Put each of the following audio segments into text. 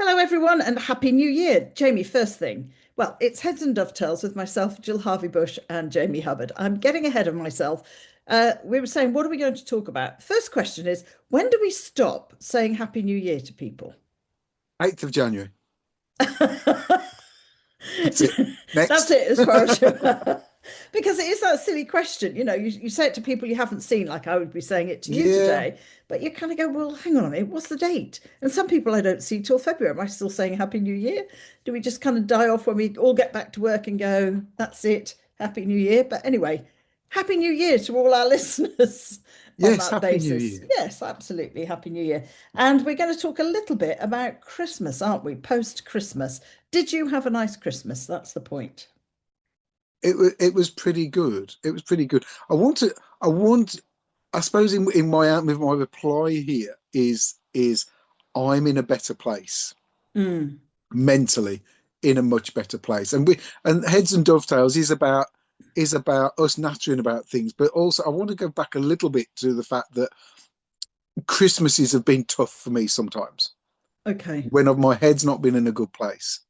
Hello, everyone, and Happy New Year. Jamie, first thing. Well, it's Heads and Dovetails with myself, Jill Harvey Bush, and Jamie Hubbard. I'm getting ahead of myself. We were saying, what are we going to talk about? First question is, when do we stop saying Happy New Year to people? 8th of January. That's it. That's Next. it as far as because it is that silly question. You say it to people you haven't seen, like I would be saying it to you Yeah. today, but you kind of go, well, hang on a minute, what's the date? And some people I don't see till February. Am I still saying Happy New Year? Do we just kind of die off when we all get back to work and go, that's it, Happy New Year? But anyway, Happy New Year to all our listeners on Yes. that Happy New basis. Year. Yes, absolutely. Happy New Year. And we're going to talk a little bit about Christmas, aren't we? Post Christmas. Did you have a nice Christmas? That's the point. It was pretty good. It was pretty good. I suppose in my with my reply here is I'm in a better place Mm. mentally, in a much better place. And Heads and Dovetails is about us nattering about things, but also I want to go back a little bit to the fact that Christmases have been tough for me sometimes. Okay. When my head's not been in a good place,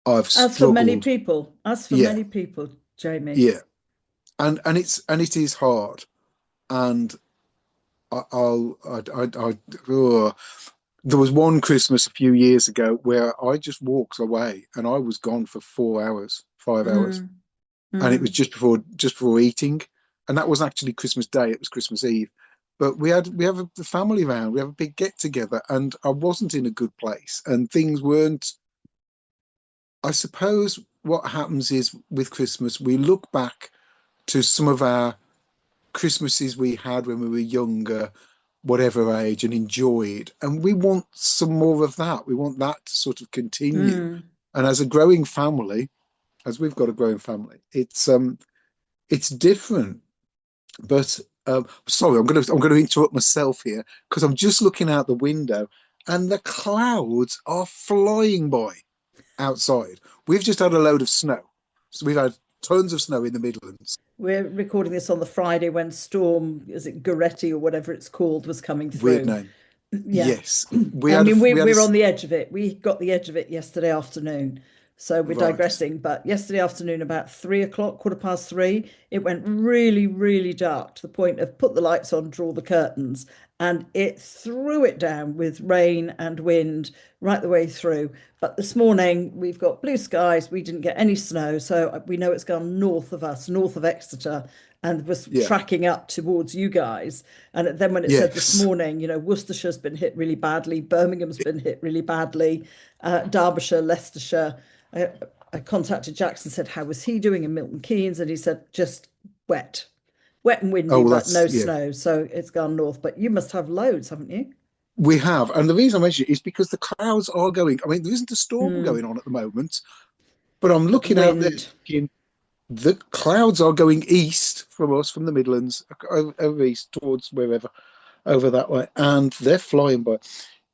I've As for many struggled. people, as for Yeah, many people, Jamie. yeah, and it is hard. And I, I'll I ugh. There was one Christmas a few years ago where I just walked away and I was gone for 4 hours, 5 hours, Mm. and it was Mm. just before eating, and that wasn't actually Christmas Day; it was Christmas Eve. But we have the family round, we have a big get together, and I wasn't in a good place, and things weren't. I suppose what happens is with Christmas, we look back to some of our Christmases we had when we were younger, whatever age, and enjoyed. And we want some more of that. We want that to sort of continue. Mm. And as a growing family, as we've got a growing family, it's different. But sorry, I'm gonna interrupt myself here because I'm just looking out the window and the clouds are flying by outside. We've just had a load of snow. So we've had tons of snow in the Midlands. We're recording this on the Friday when Storm, is it Goretti or whatever it's called, was coming Weird through. name. Yeah. Yes. We I had a mean, we, we had a we're on the edge of it. We got the edge of it yesterday afternoon. So we're right. digressing. But yesterday afternoon, about 3 o'clock, quarter past three, it went really, really dark to the point of put the lights on, draw the curtains, and it threw it down with rain and wind right the way through. But this morning, we've got blue skies. We didn't get any snow. So we know it's gone north of us, north of Exeter, and was Yeah. tracking up towards you guys. And then when it said this Yes. morning, Worcestershire's been hit really badly, Birmingham's been hit really badly, Derbyshire, Leicestershire. I, I contacted Jackson, said, how was he doing in Milton Keynes? And he said, just wet, wet and Oh, windy, well, but that's no yeah. snow. So it's gone north. But you must have loads, haven't you? We have, and the reason I mention it is because the clouds are going. I mean, there isn't a storm Mm, going on at the moment, but I'm but the looking out there wind, thinking the clouds are going east from us, from the Midlands, over east towards wherever, over that way, and they're flying by.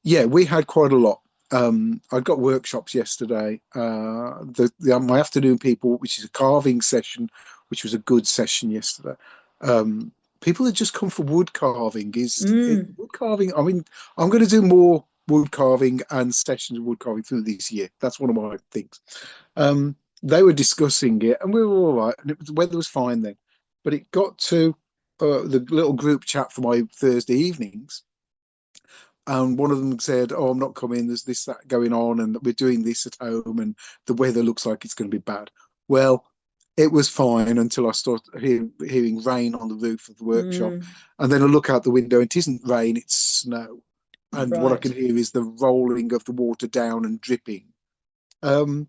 Yeah, we had quite a lot. I got workshops yesterday. My afternoon people, which is a carving session, which was a good session yesterday. People that just come for wood carving mm, wood carving. I mean, I'm going to do more wood carving and sessions of wood carving through this year. That's one of my things. They were discussing it, and we were all right, and the weather was fine then. But it got to the little group chat for my Thursday evenings, and one of them said, "Oh, I'm not coming. There's this that going on, and we're doing this at home, and the weather looks like it's going to be bad." Well, it was fine until I started hearing rain on the roof of the workshop, mm, and then I look out the window. It isn't rain; it's snow, and what I can right, hear is the rolling of the water down and dripping. Um,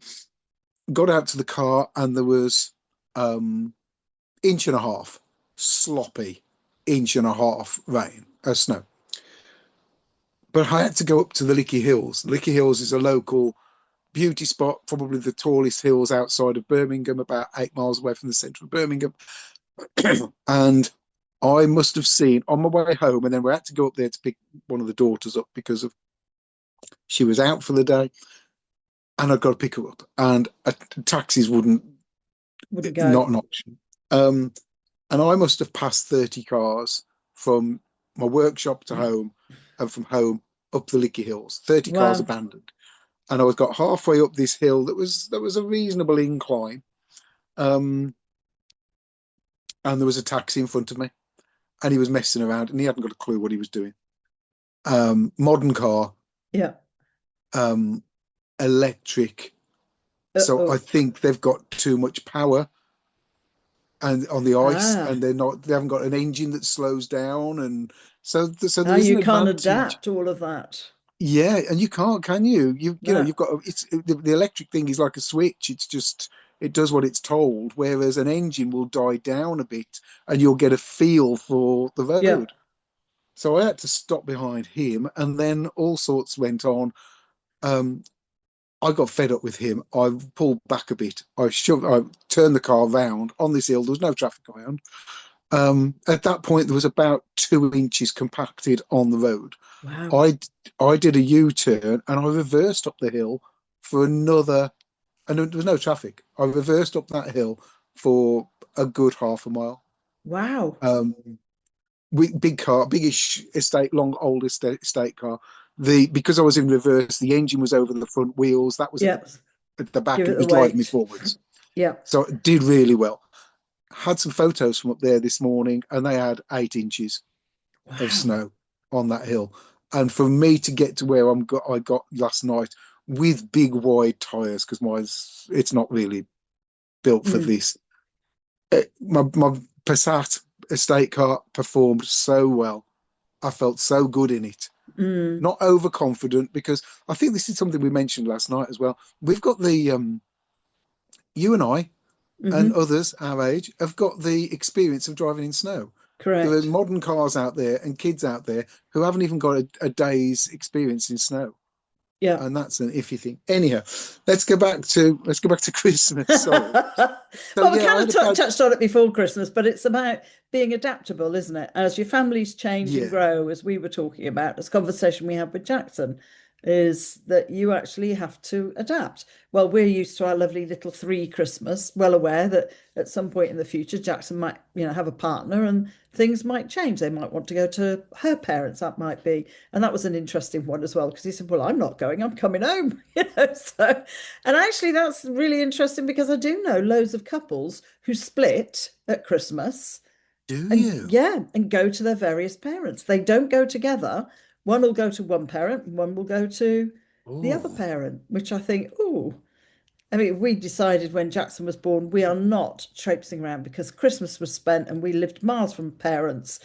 got out to the car, and there was inch and a half, sloppy inch and a half rain, snow. But I had to go up to the Licky Hills. Licky Hills is a local beauty spot, probably the tallest hills outside of Birmingham, about 8 miles away from the centre of Birmingham. And I must have seen on my way home, and then we had to go up there to pick one of the daughters up because of she was out for the day, and I've got to pick her up, and taxis wouldn't, wouldn't go. not an option. Um, and I must have passed 30 cars from my workshop to home, and from home up the Licky Hills. 30 cars Wow. abandoned. and I was got halfway up this hill that was a reasonable incline. Um, and there was a taxi in front of me, and he was messing around, and he hadn't got a clue what he was doing. Modern car, Yeah. um, electric. So I Uh-oh. think they've got too much power and on the ice, Ah. and they haven't got an engine that slows down, and so Ah, there is an you can't advantage. adapt all of that. Yeah, and you can't, can you? No. You've got it's the electric thing is like a switch. It's just it does what it's told, whereas an engine will die down a bit, and you'll get a feel for the Yeah. road. So I had to stop behind him, and then all sorts went on. Um, I got fed up with him. I pulled back a bit. I turned the car round on this hill. There was no traffic around. At that point, there was about 2 inches compacted on the road. Wow. I I did a U-turn and I reversed up the hill for another, and there was no traffic. I reversed up that hill for a good half a mile. Wow. Um, with big car, biggish estate, long old estate car. The Because I was in reverse, the engine was over the front wheels. That was Yeah. at the back. Give It it the was driving me weight. forwards. Yeah. So it did really well. Had some photos from up there this morning, and they had 8 inches of Wow. snow on that hill. And for me to get to where I got last night with big wide tires, because mine's it's not really built for Mm. this. My Passat estate car performed so well. I felt so good in it. Mm. Not overconfident, because I think this is something we mentioned last night as well. We've got the you and I and Mm-hmm. others our age have got the experience of driving in snow. There are Correct. modern cars out there and kids out there who haven't even got a day's experience in snow, Yeah. and that's an iffy thing. Anyhow, let's go back to Christmas. Sorry. So Well, we yeah, I kind of had a bad. touched on it before Christmas, but it's about being adaptable, isn't it? As your families change and Yeah. grow, as we were talking about, this conversation we had with Jackson, is that you actually have to adapt. Well, we're used to our lovely little three Christmas, well aware that at some point in the future, Jackson might, have a partner and things might change. They might want to go to her parents, that might be. And that was an interesting one as well, because he said, well, I'm not going, I'm coming home, So, and actually, that's really interesting because I do know loads of couples who split at Christmas Do and you? yeah, and go to their various parents. They don't go together. One will go to one parent, and one will go to the other Oh, parent, which I think, oh, I mean, we decided when Jackson was born, we are not traipsing around because Christmas was spent and we lived miles from parents.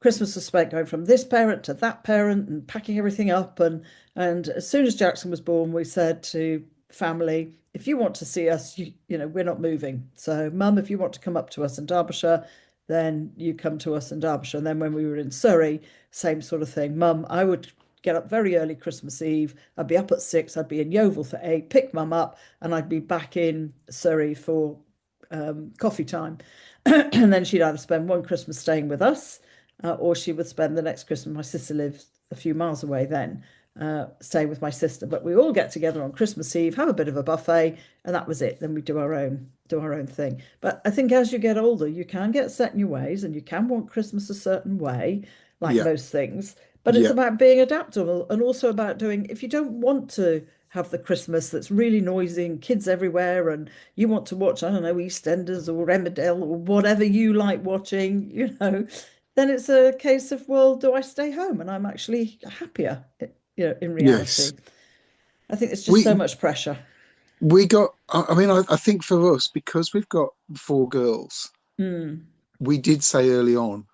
Christmas was spent going from this parent to that parent and packing everything up. And as soon as Jackson was born, we said to family, if you want to see us, we're not moving. So, Mum, if you want to come up to us in Derbyshire, then you come to us in Derbyshire. And then when we were in Surrey, same sort of thing. Mum, I would get up very early Christmas Eve. I'd be up at 6. I'd be in Yeovil for 8, pick Mum up, and I'd be back in Surrey for coffee time. And then she'd either spend one Christmas staying with us, or she would spend the next Christmas. My sister lived a few miles away then, staying with my sister. But we all get together on Christmas Eve, have a bit of a buffet, and that was it. Then we do our own thing. But I think as you get older, you can get set in your ways, and you can want Christmas a certain way, like yeah, most things. But it's yeah, about being adaptable and also about doing, if you don't want to have the Christmas that's really noisy and kids everywhere, and you want to watch, I don't know, EastEnders or Emmerdale or whatever you like watching, then it's a case of, well, do I stay home? And I'm actually happier, in yes. reality. I think it's just We so much pressure. we got. I mean, I think for us, because we've got 4 girls, Mm, we did say early on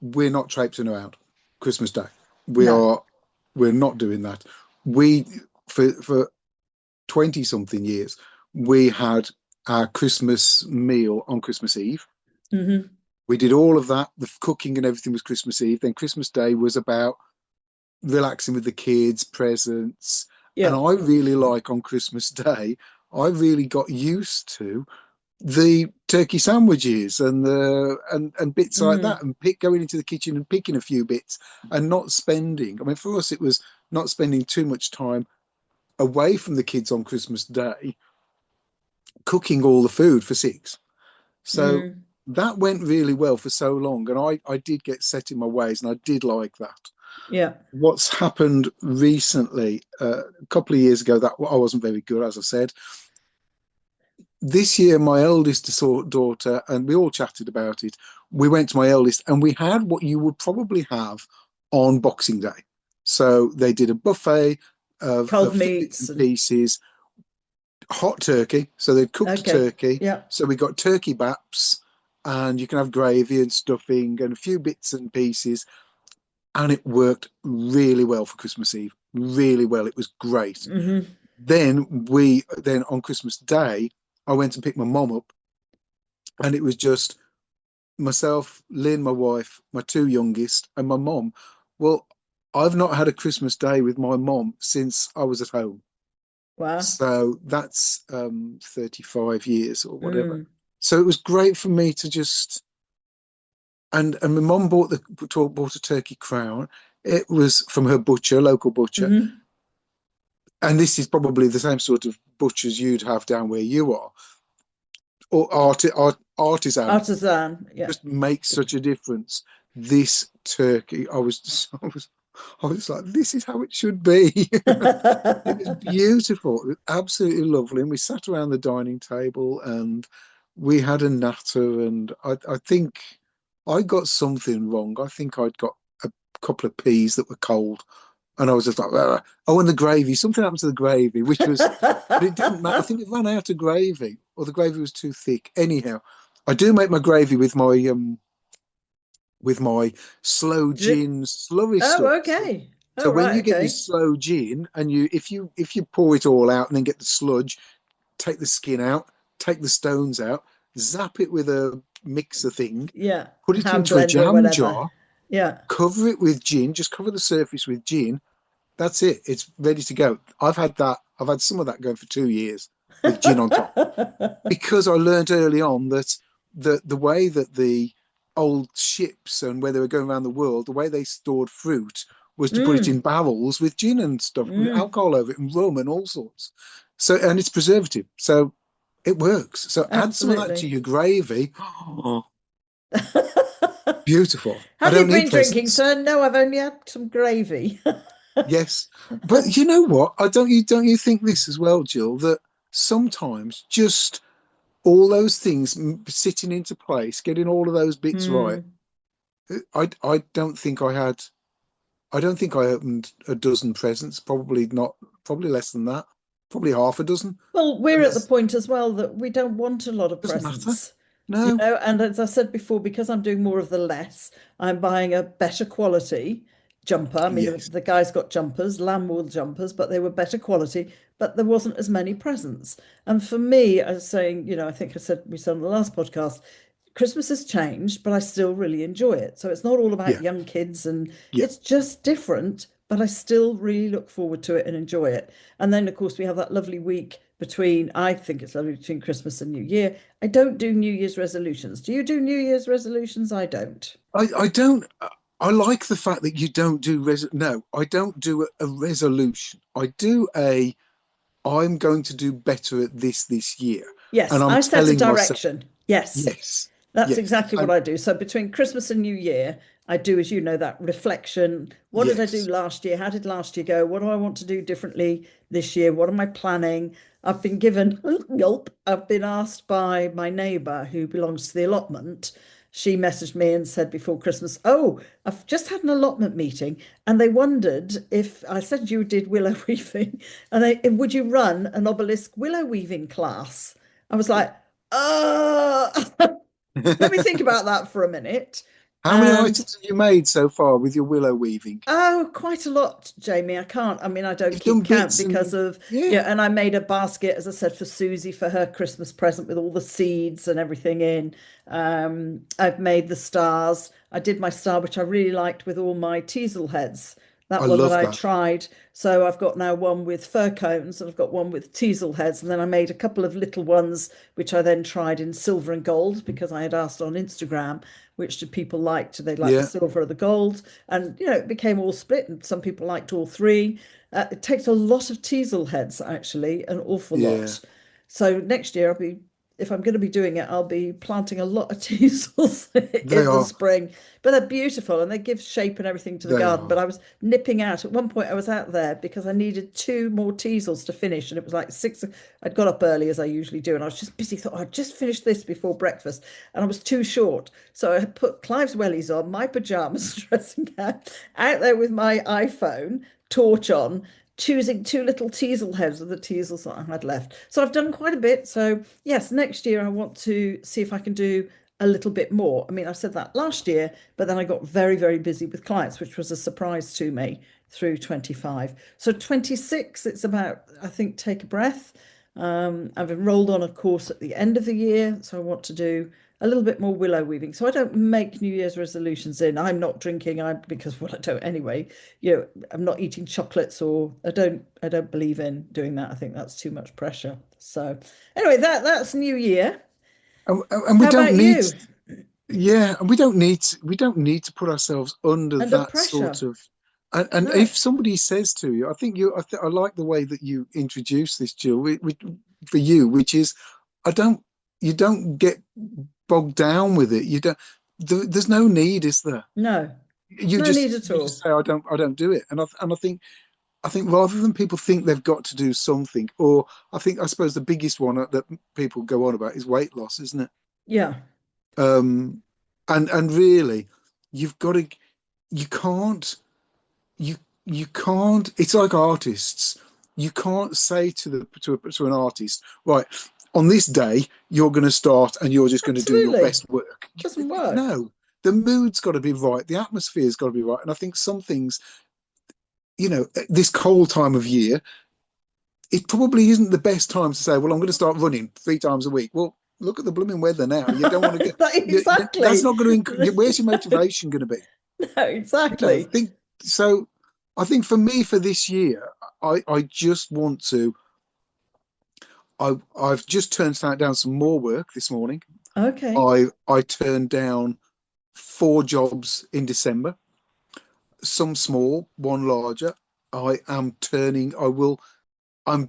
we're not traipsing around Christmas Day. We no. are. We're not doing that. We for 20 something years, we had our Christmas meal on Christmas Eve. Hmm. We did all of that. The cooking and everything was Christmas Eve. Then Christmas Day was about relaxing with the kids, presents. And Yeah. I really like on Christmas Day, I really got used to the turkey sandwiches and bits like that, Mm, and going into the kitchen and picking a few bits and not spending. I mean, for us, it was not spending too much time away from the kids on Christmas Day cooking all the food for 6. So mm. that went really well for so long, and I did get set in my ways, and I did like that. Yeah. What's happened recently, a couple of years ago, that I wasn't very good, as I said. This year, my eldest daughter, and we all chatted about it. We went to my eldest, and we had what you would probably have on Boxing Day. So they did a buffet of Cold a few bits meats and and pieces, hot turkey. So they'd cooked okay. turkey. Yeah. So we got turkey baps, and you can have gravy and stuffing and a few bits and pieces. And it worked really well for Christmas Eve. Really well. It was great. Hmm. Then on Christmas Day, I went and picked my mom up, and it was just myself, Lynn, my wife, my two youngest, and my mom. Well, I've not had a Christmas Day with my mom since I was at home. Wow. So that's 35 years or whatever. Mm. So it was great for me to just and my mom bought a turkey crown. It was from her butcher, local butcher, Hmm. and this is probably the same sort of butchers you'd have down where you are, or artisan. Artisan. Yeah. Just makes such a difference. This turkey, I was like, this is how it should be. It was beautiful. It was absolutely lovely. And we sat around the dining table and we had a natter. And I think I got something wrong. I think I'd got a couple of peas that were cold. And I was just like, oh, and the gravy. Something happened to the gravy, which was, but it didn't matter. I think it ran out of gravy or the gravy was too thick. Anyhow, I do make my gravy with my slow Drip. gin slurry Oh, stuff. okay. So Oh, when right. you get your Okay. slow gin and if you pour it all out and then get the sludge, take the skin out, take the stones out, zap it with a mixer thing, Yeah. put it Hand into a blender, jam whatever. jar, Yeah. cover it with gin, just cover the surface with gin. That's it. It's ready to go. I've had that. I've had some of that going for 2 years with gin on top because I learned early on that the way that the old ships and where they were going around the world, the way they stored fruit was to put it in Mm. barrels with gin and stuff, with Mm. alcohol over it and rum and all sorts. So and it's preservative, so it works. So add some of that to Absolutely. your gravy. Oh, beautiful. I Have you don't need been drinking, presents. sir? No, I've only had some gravy. Yes, but you know what? I don't you think this as well, Jill, that sometimes just all those things sitting into place, getting all of those bits right. Hmm. I don't think I had. I don't think I opened a dozen presents. Probably not. Probably less than that. Probably half a dozen. Well, we're And at the this point as well that we don't want a lot of doesn't matter. presents, No. and as I said before, because I'm doing more of the less, I'm buying a better quality jumper. I mean, Yes. the guys got jumpers, lamb wool jumpers, but they were better quality, but there wasn't as many presents. And for me, I was saying, I think I said we said on the last podcast, Christmas has changed, but I still really enjoy it. So it's not all about Yeah. young kids and Yeah. it's just different, but I still really look forward to it and enjoy it. And then, of course, we have that lovely week between, I think it's lovely between Christmas and New Year. I don't do New Year's resolutions. Do you do New Year's resolutions? I don't. I don't. I like the fact that you don't do No, I don't do a resolution. I do a. I'm going to do better at this year, Yes, and I'm I set a telling myself direction. Yes. yes, That's yes, exactly what and I do. So between Christmas and New Year, I do, as you know, that reflection. What did I do yes. last year? How did last year go? What do I want to do differently this year? What am I planning? I've been given, gulp, I've been asked by my neighbour who belongs to the allotment. She messaged me and said before Christmas, oh, I've just had an allotment meeting and they wondered if I said you did willow weaving and would you run an obelisk willow weaving class? I was like, let me think about that for a minute. How many And items have you made so far with your willow weaving? oh, quite a lot, Jamie. I mean, I don't You've keep done count bits because and of, yeah, and I made a basket, as I said, for Susie for her Christmas present with all the seeds and everything in. I've made the stars. I did my star, which I really liked with all my teasel heads. I That one that love I that. tried. So I've got now one with fir cones and I've got one with teasel heads. And then I made a couple of little ones, which I then tried in silver and gold because I had asked on Instagram which did people like. Do they like the Yeah, silver or the gold? And it became all split, and some people liked all three. It takes a lot of teasel heads, actually, an awful yeah. lot. So next year I'll be if I'm going to be doing it, I'll be planting a lot of teasels They in the are, spring. But they're beautiful and they give shape and everything to the they garden. But are. I was nipping out. At one point, I was out there because I needed two more teasels to finish. And it was like six. I'd got up early as I usually do. And I was just busy. Thought, I'd just finished this before breakfast. And I was too short. So I had put Clive's wellies on, my pajamas, dressing gown, out there with my iPhone, torch on, choosing two little teasel heads of the teasels that I had left. So I've done quite a bit. So yes, next year I want to see if I can do a little bit more. I mean, I said that last year, but then I got very, very busy with clients, which was a surprise to me through 25. So 26, it's about, I think, take a breath. I've enrolled on a course at the end of the year, so I want to do a little bit more willow weaving. So I don't make New Year's resolutions in. I'm not drinking, I because well, I don't anyway. I'm not eating chocolates or I don't believe in doing that. I think that's too much pressure. So anyway, that's New Year. And we How don't about need, you? yeah, and we don't need to put ourselves under Under that sort pressure? of. And No. if somebody says to you, I like the way that you introduce this, Jill, for you, which is, I don't, you don't get bogged down with it. You don't. There's no need, is there? No. You No just need at you just all. say, I don't do it. And I think rather than people think they've got to do something, or I suppose the biggest one that people go on about is weight loss, isn't it? Yeah. Um, and really, you've got to, you can't, you you can't. It's like artists. You can't say to an artist, right, on this day you're going to start and you're just going to do your Absolutely. best work. Doesn't work. No, the mood's got to be right, the atmosphere's got to be right, and I think some things, at this cold time of year, it probably isn't the best time to say, well, I'm going to start running 3 times a week. Well, look at the blooming weather now. You don't want to get, that's Exactly. not going to, where's your motivation going to be? No, exactly. Think so. I think for me, for this year, I just want to, I've just turned down some more work this morning. Okay. I turned down 4 jobs in December, some small, one larger. I'm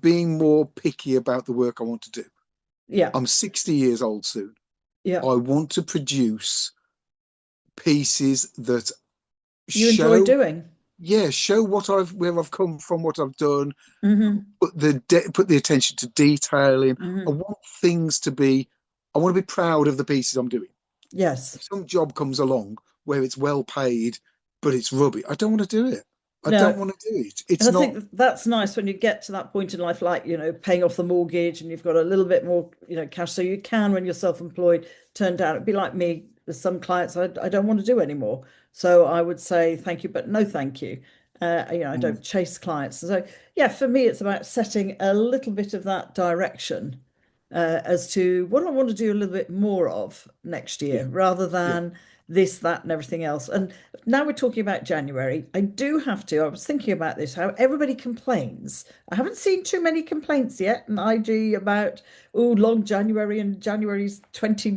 being more picky about the work I want to do. Yeah. I'm 60 years old soon. Yeah. I want to produce pieces that You enjoy show, doing. yeah, show where I've come from, what I've done, Hmm. put the attention to detail in. I Hmm. want things to be, I want to be proud of the pieces I'm doing. Yes. If some job comes along where it's well paid, but it's rubbish, I don't want to do it. I don't No. want to do it. And It's I not, think that's nice when you get to that point in life, like, paying off the mortgage and you've got a little bit more, cash. So you can, when you're self-employed, turn down. It'd be like me, there's some clients I don't want to do anymore. So I would say thank you, but no thank you. I mm, don't chase clients. So yeah, for me, it's about setting a little bit of that direction as to what I want to do a little bit more of next yeah, year rather yeah, than this, that, and everything else. And now we're talking about January. I do have to, I was thinking about this, how everybody complains. I haven't seen too many complaints yet in IG about, oh, long January and January's 20,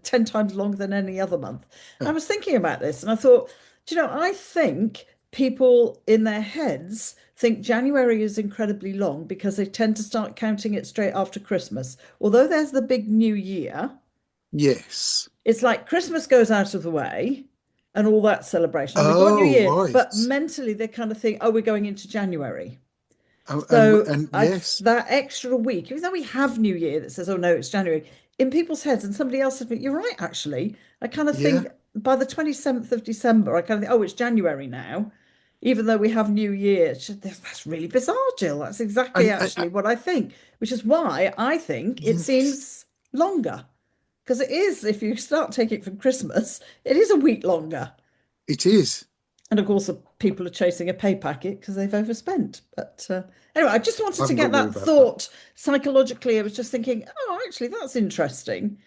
10 times longer than any other month. I yeah, was thinking about this and I thought, I think people in their heads think January is incredibly long because they tend to start counting it straight after Christmas. Although there's the big new year, yes. it's like Christmas goes out of the way and all that celebration. And we've got New Oh, Year, but right. mentally they kind of think, oh, we're going into January. And So yes, that extra week, even though we have New Year that says, oh no, it's January, in people's heads, and somebody else said, you're right, actually. I kind of yeah, think by the 27th of December, I kind of think, oh, it's January now, even though we have New Year. That's really bizarre, Jill. That's exactly and actually what I think, which is why I think it yes, seems longer. Because it is, if you start taking it from Christmas, it is a week longer. it is. And of course, people are chasing a pay packet because they've overspent. But anyway, I just I wanted to haven't got get to worry that about that. thought psychologically. I was just thinking, oh, actually, that's interesting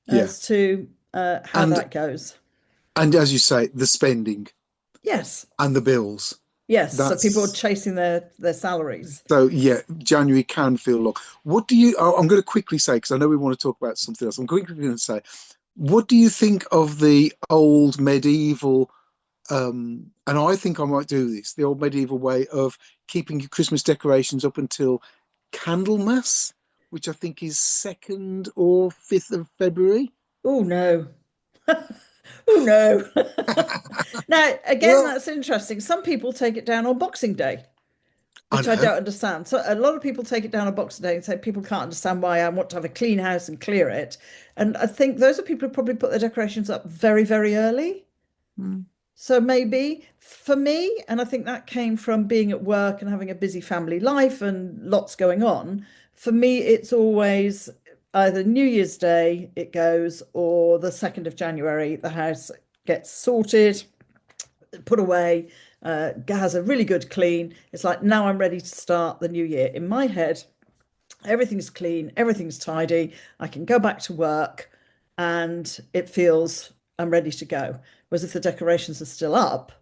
Yeah, as to how and that goes. as you say, the spending Yes, and the bills. yes. So people are That's chasing their salaries. so yeah. January can feel long. What do you? I'm going to quickly say because I know we want to talk about something else. I'm quickly going to say, what do you think of the old medieval? And I think I might do this. The old medieval way of keeping your Christmas decorations up until Candlemas, which I think is 2nd or 5th of February. Oh no. Oh no. Now, again, Well, that's interesting. Some people take it down on Boxing Day, I which I know. don't understand. So a lot of people take it down on Boxing Day and say people can't understand why I want to have a clean house and clear it. And I think those are people who probably put their decorations up very, very early. Mm, So maybe for me, and I think that came from being at work and having a busy family life and lots going on. For me, it's always either New Year's Day it goes or the 2nd of January, the house gets sorted, put away, has a really good clean. It's like now I'm ready to start the new year. In my head, everything's clean, everything's tidy. I can go back to work and it feels I'm ready to go. Whereas if the decorations are still up,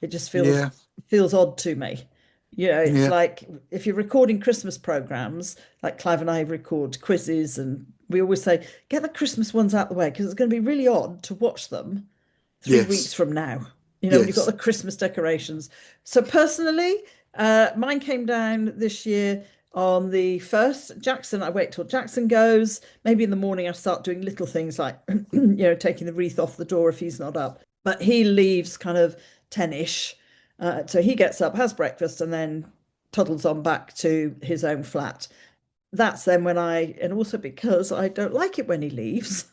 it just yeah, feels odd to me. You know, it's yeah, like if you're recording Christmas programs, like Clive and I record quizzes, and we always say, get the Christmas ones out the way because it's going to be really odd to watch them 3 weeks yes, from now, when you've got yes, the Christmas decorations. So personally, mine came down this year on the 1st. Jackson, I wait till Jackson goes. Maybe in the morning I start doing little things like, taking the wreath off the door if he's not up. But he leaves kind of 10-ish. So he gets up, has breakfast, and then toddles on back to his own flat. That's then when and also because I don't like it when he leaves.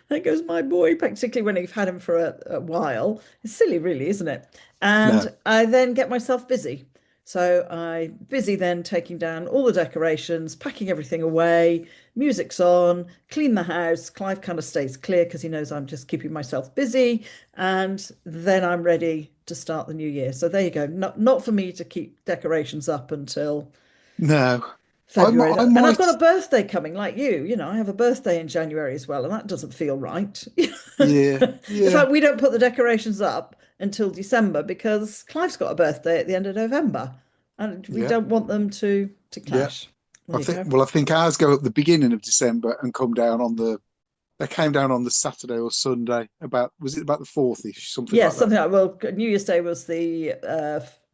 There goes my boy, particularly when you've had him for a while. It's silly, really, isn't it? no, And I then get myself busy. So I busy then taking down all the decorations, packing everything away, music's on, clean the house. Clive kind of stays clear because he knows I'm just keeping myself busy. And then I'm ready to start the new year. So there you go. Not for me to keep decorations up until no. February. I And I've might, got a birthday coming, like you. I have a birthday in January as well, and that doesn't feel right. yeah, It's yeah, like we don't put the decorations up until December because Clive's got a birthday at the end of November, and we yeah, don't want them to yeah. clash. There you go. I think ours go at the beginning of December and come down on they came down on the Saturday or Sunday was it about the 4th-ish, something Yes, like that. something like, well, New Year's Day was the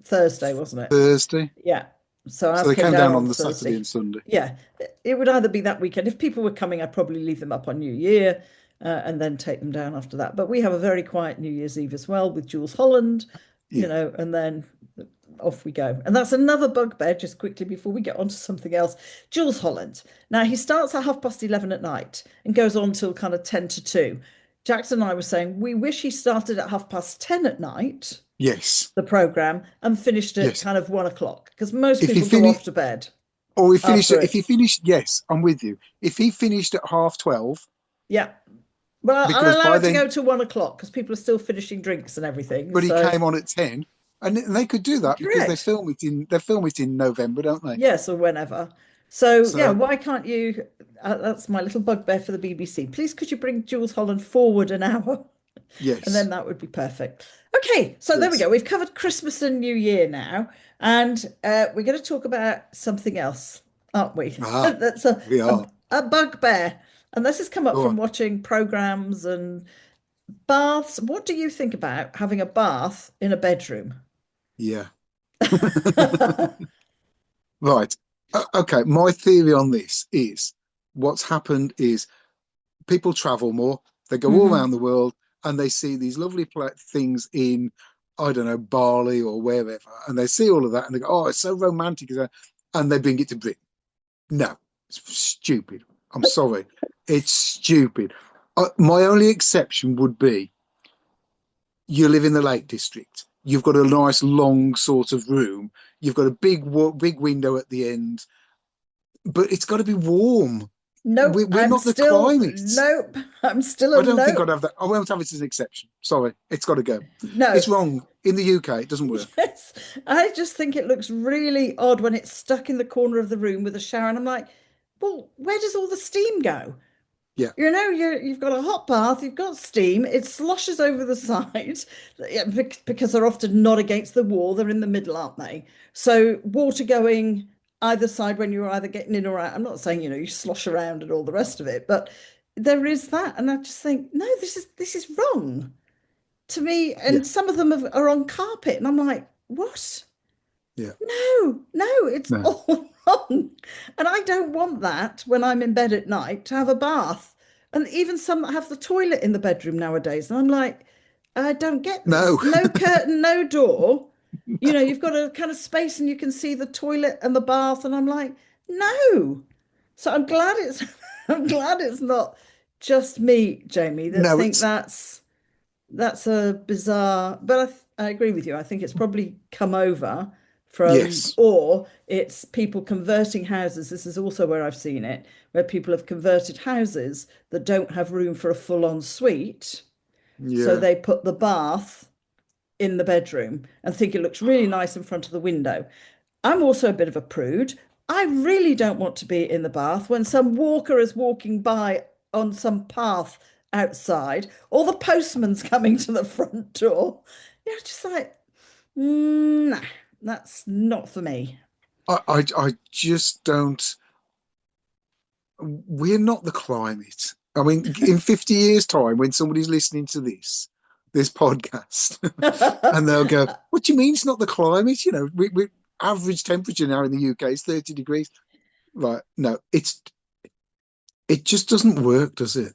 Thursday, wasn't it? Thursday. Yeah. So So ours they came came down down on on the Saturday Thursday. and Sunday. Yeah, it would either be that weekend. If people were coming, I'd probably leave them up on New Year and then take them down after that. But we have a very quiet New Year's Eve as well with Jules Holland, Yeah. and then off we go. And that's another bugbear, just quickly before we get on to something else. Jules Holland. Now, he starts at 11:30 at night and goes on till kind of 10 to 2. Jackson and I were saying we wish he started at 10:30 at night, Yes. the program, and finished at Yes. kind of 1 o'clock because most If he people go finished off to bed or he finished after if it. he finished, yes, I'm with you. If he finished at 12:30, Yeah. Well, I'll because allow by it to then go to 1 o'clock because people are still finishing drinks and everything. but he So, came on at 10, and they could do that because correct. they film it in November, don't they? Yes, or whenever. So, yeah, So why can't you? That's my little bugbear for the BBC. Please, could you bring Jules Holland forward an hour? And then yes, that would be perfect. Okay, so there we yes. go. We've covered Christmas and New Year now, and we're going to talk about something else, aren't we? Ah, That's we a, are. a bugbear. And this has come up Go from on. watching programs and baths. What do you think about having a bath in a bedroom? Yeah. Right. Okay. My theory on this is what's happened is people travel more. They go all Hmm. around the world and they see these lovely things in, I don't know, Bali or wherever, and they see all of that and they go, "Oh, it's so romantic," and they bring it to Britain. No, it's stupid. I'm sorry, it's stupid. My only exception would be you live in the Lake District. You've got a nice long sort of room. You've got a big window at the end, but it's got to be warm. Nope, We're not the climate. nope, I'm still a I don't think I'd nope. have that. I won't have it as an exception. Sorry, it's got to go. It's No. wrong in the UK. It doesn't work. Yes, I just think it looks really odd when it's stuck in the corner of the room with a shower, and I'm like, well, where does all the steam go? Yeah, You've got a hot bath, you've got steam, it sloshes over the side, yeah, because they're often not against the wall, they're in the middle, aren't they? So water going either side when you're either getting in or out. I'm not saying, you slosh around and all the rest of it, but there is that. And I just think, no, this is wrong to me. yeah, And some of them are on carpet, and I'm like, what? yeah. No, it's No, all wrong. And I don't want that when I'm in bed at night to have a bath. And even some have the toilet in the bedroom nowadays. And I'm like, I don't get No, this. No curtain, no door. You know, you've got a kind of space and you can see the toilet and the bath. And I'm like, no. So I'm glad it's I'm glad it's not just me, Jamie, that no, think that's a bizarre, but I agree with you. I think it's probably come over from, yes, or it's people converting houses. This is also where I've seen it, where people have converted houses that don't have room for a full-on suite. So yeah. they put the bath in the bedroom and think it looks really nice in front of the window. I'm also a bit of a prude. I really don't want to be in the bath when some walker is walking by on some path outside or the postman's coming to the front door. You're just like, nah, that's not for me. I just don't. We're not the climate. I mean, in 50 years' time, when somebody's listening to this podcast, and they'll go, "What do you mean it's not the climate? You know, we average temperature now in the UK is 30 degrees." Right? No, it just doesn't work, does it?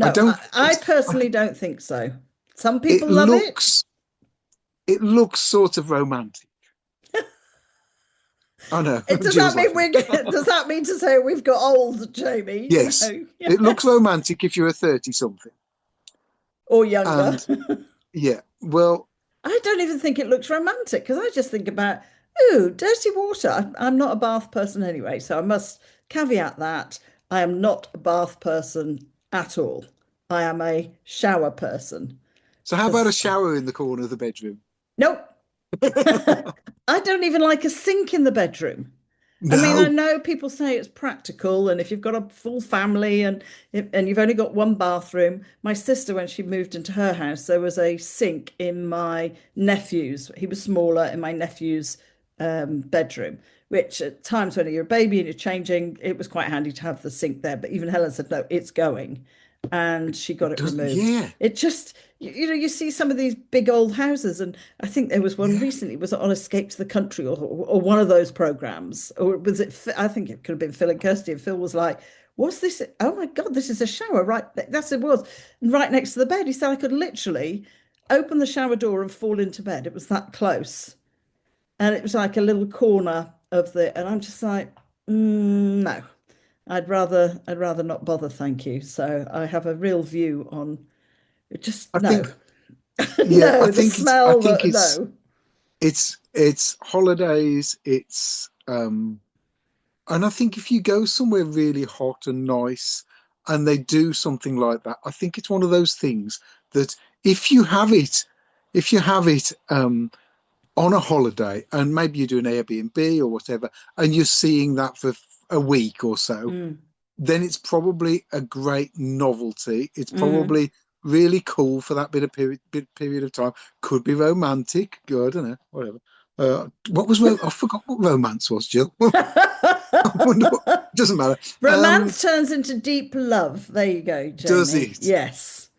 I No, don't. I personally don't think so. Some It people love it. looks it looks sort of romantic. I know. Does that Jill's mean laughing. does that mean to say we've got old, Jamie? You Yes, know, it looks romantic if you're a 30 something. or younger. And yeah, well, I don't even think it looks romantic because I just think about, ooh, dirty water. I'm not a bath person anyway, so I must caveat that I am not a bath person at all. I am a shower person so how about a because, shower in the corner of the bedroom? nope, I don't even like a sink in the bedroom. I mean, I No. know people say it's practical, and if you've got a full family and you've only got one bathroom. My sister, when she moved into her house, there was a sink in my nephew's. He was smaller in my nephew's bedroom, which at times when you're a baby and you're changing, it was quite handy to have the sink there. But even Helen said, no, it's going, and she got It it does, removed. yeah. It just, you know, you see some of these big old houses, and I think there was one Yeah. recently, was it on Escape to the Country or one of those programs? Or was it, I think it could have been Phil and Kirsty, and Phil was like, what's this? Oh my God, this is a shower, right? That's it was right next to the bed. He said I could literally open the shower door and fall into bed. It was that close. And it was like a little corner of the, and I'm just like, no, I'd rather not bother, thank you. So I have a real view on it. Just I no, think yeah, no, the smell, no. it's holidays, it's and I think if you go somewhere really hot and nice and they do something like that, I think it's one of those things that if you have it, if you have it on a holiday and maybe you do an Airbnb or whatever, and you're seeing that for a week or so, Mm, then it's probably a great novelty. It's mm. probably really cool for that bit period of time. Could be romantic. Good, I don't know, whatever. What was I forgot what romance was, Jill. I wonder what, doesn't matter. Romance turns into deep love. There you go, Does Jamie. it? Yes.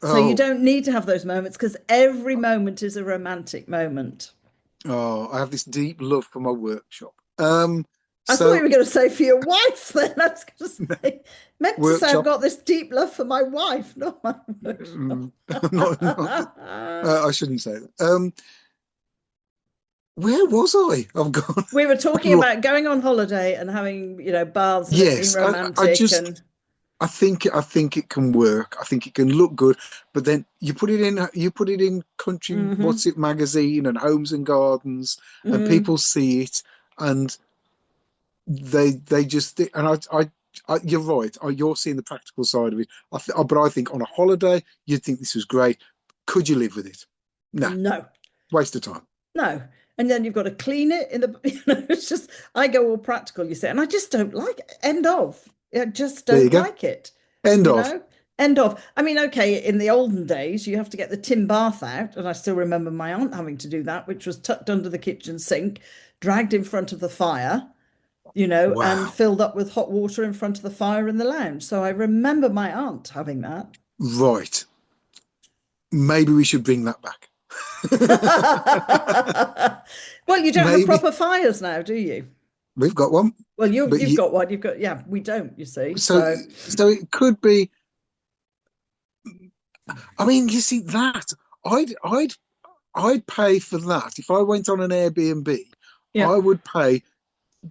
So you Oh, don't need to have those moments because every moment is a romantic moment. oh, I have this deep love for my workshop. I thought you So were going to say for your wife then. I was going to say, meant to say I've workshop. got this deep love for my wife, not my Mm, workshop. not, I shouldn't say that. Where was I? I've gone. We were I've talking lost. about going on holiday and having, baths and it being Yes, I romantic just and I think it can work. I think it can look good, but then you put it in country, hmm what's it, magazine and homes and gardens, and people mm, see it and they just think, and you're right. You're seeing the practical side of it. But I think on a holiday you'd think this was great. Could you live with it? Nah, no, waste of time. no. And then you've got to clean it in the, it's just, I go all practical, you say, and I just don't like it. End of. I just There you don't go. like it, End you of. know? End of. I mean, okay, in the olden days, you have to get the tin bath out. And I still remember my aunt having to do that, which was tucked under the kitchen sink, dragged in front of the fire, and Wow. filled up with hot water in front of the fire in the lounge. So I remember my aunt having that. Right. Maybe we should bring that back. Well, you don't have Maybe. proper fires now, do you? we've got one, Well, but you've got one. You've got, yeah, we don't, you see. so So so it could be. I mean, you see that I'd I'd I'd pay for that if I went on an Airbnb. yeah, I would pay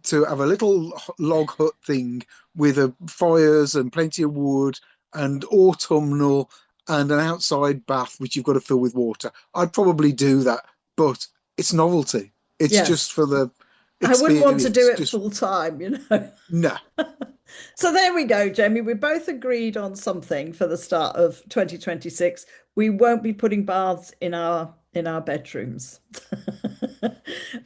to have a little log hut thing with a fires and plenty of wood and autumnal and an outside bath which you've got to fill with water. I'd probably do that, but it's novelty. It's just yes. for the I wouldn't want to do experience. it Just full time, you know. nah, So there we go, Jamie. We both agreed on something for the start of 2026. We won't be putting baths in our bedrooms.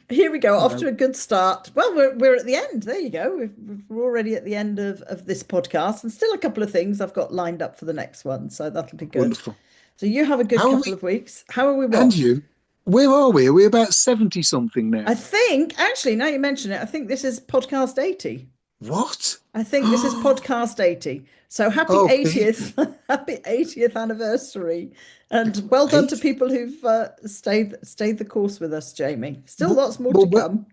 Here we go, off to no, a good start. Well, we're at the end. There you go. We're already at the end of this podcast, and still a couple of things I've got lined up for the next one. So that'll be good. wonderful. So you have a good How are couple we? of weeks. How are we And what? you? Where are we? Are we about 70 something I now? think, actually, now you mention it, I think this is podcast 80. What? I think this is podcast 80. So happy Oh, 80th, happy 80th anniversary. And well done to eight. people who've stayed the course with us, Jamie. Still Well, lots more to well, come.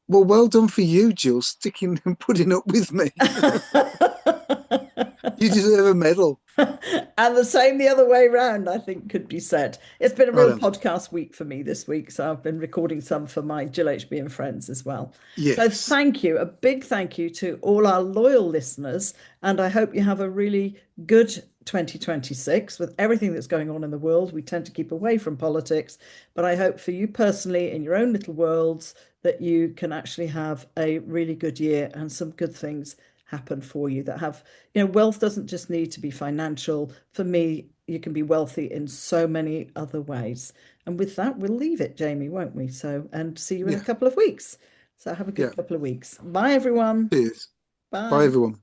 well done for you, Jill, sticking and putting up with me. You deserve a medal. And the same the other way around, I think could be said. It's been a I real know. podcast week for me this week, so I've been recording some for my GillHB and friends as well. So Yes. thank you, a big thank you to all our loyal listeners, and I hope you have a really good 2026 with everything that's going on in the world. We tend to keep away from politics, but I hope for you personally in your own little worlds that you can actually have a really good year and some good things happen for you that have, wealth doesn't just need to be financial. For me, you can be wealthy in so many other ways. And with that, we'll leave it, Jamie, won't we? So, and see you in a Yeah. couple of weeks. So have a Yeah. good couple of weeks. Bye, everyone. Cheers. Bye, Bye. everyone.